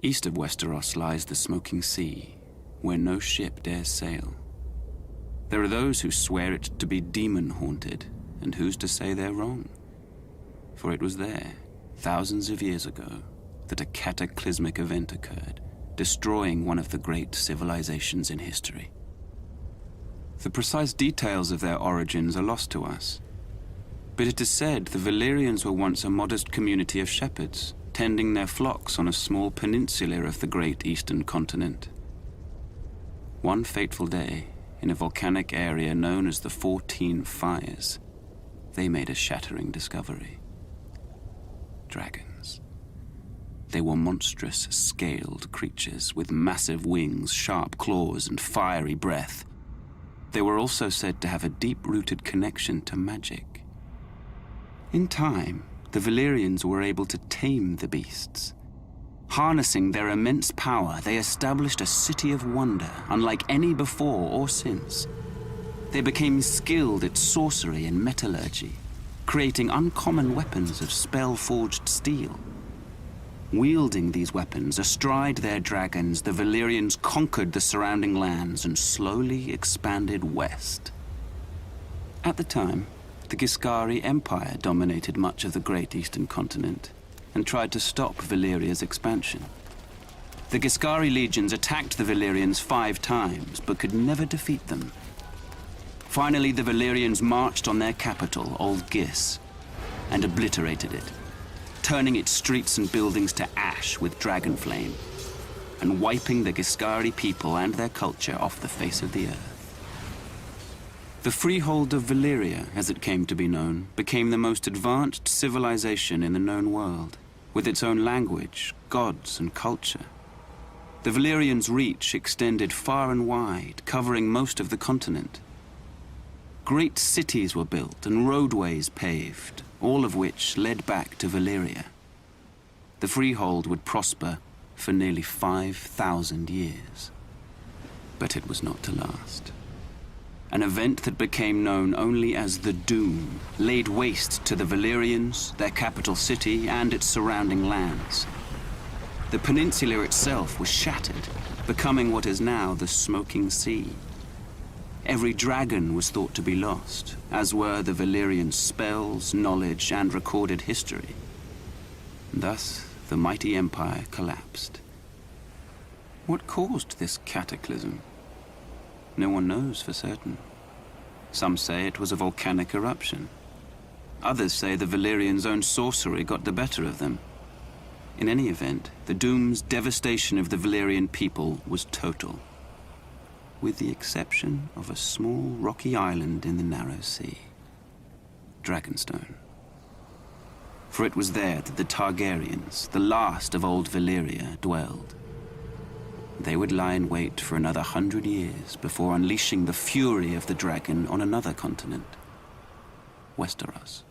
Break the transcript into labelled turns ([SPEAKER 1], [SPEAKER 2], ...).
[SPEAKER 1] East of Westeros lies the smoking sea, where no ship dares sail. There are those who swear it to be demon-haunted, and who's to say they're wrong? For it was there, thousands of years ago, that a cataclysmic event occurred, destroying one of the great civilizations in history. The precise details of their origins are lost to us, but it is said the Valyrians were once a modest community of shepherds, tending their flocks on a small peninsula of the great eastern continent. One fateful day, in a volcanic area known as the 14 Fires, they made a shattering discovery. Dragons. They were monstrous, scaled creatures with massive wings, sharp claws, and fiery breath. They were also said to have a deep-rooted connection to magic. In time, the Valyrians were able to tame the beasts. Harnessing their immense power, they established a city of wonder, unlike any before or since. They became skilled at sorcery and metallurgy, creating uncommon weapons of spell-forged steel. Wielding these weapons astride their dragons, the Valyrians conquered the surrounding lands and slowly expanded west. At the time, the Giscari Empire dominated much of the great eastern continent and tried to stop Valyria's expansion. The Giscari legions attacked the Valyrians 5 times, but could never defeat them. Finally, the Valyrians marched on their capital, Old Gis, and obliterated it, turning its streets and buildings to ash with dragon flame, and wiping the Giscari people and their culture off the face of the earth. The Freehold of Valyria, as it came to be known, became the most advanced civilization in the known world, with its own language, gods, and culture. The Valyrians' reach extended far and wide, covering most of the continent. Great cities were built and roadways paved, all of which led back to Valyria. The Freehold would prosper for nearly 5,000 years. But it was not to last. An event that became known only as the Doom laid waste to the Valyrians, their capital city, and its surrounding lands. The peninsula itself was shattered, becoming what is now the Smoking Sea. Every dragon was thought to be lost, as were the Valyrian spells, knowledge, and recorded history. Thus, the mighty empire collapsed. What caused this cataclysm? No one knows for certain. Some say it was a volcanic eruption. Others say the Valyrians' own sorcery got the better of them. In any event, the Doom's devastation of the Valyrian people was total, with the exception of a small rocky island in the narrow sea, Dragonstone. For it was there that the Targaryens, the last of Old Valyria, dwelled. They would lie in wait for another 100 years before unleashing the fury of the dragon on another continent, Westeros.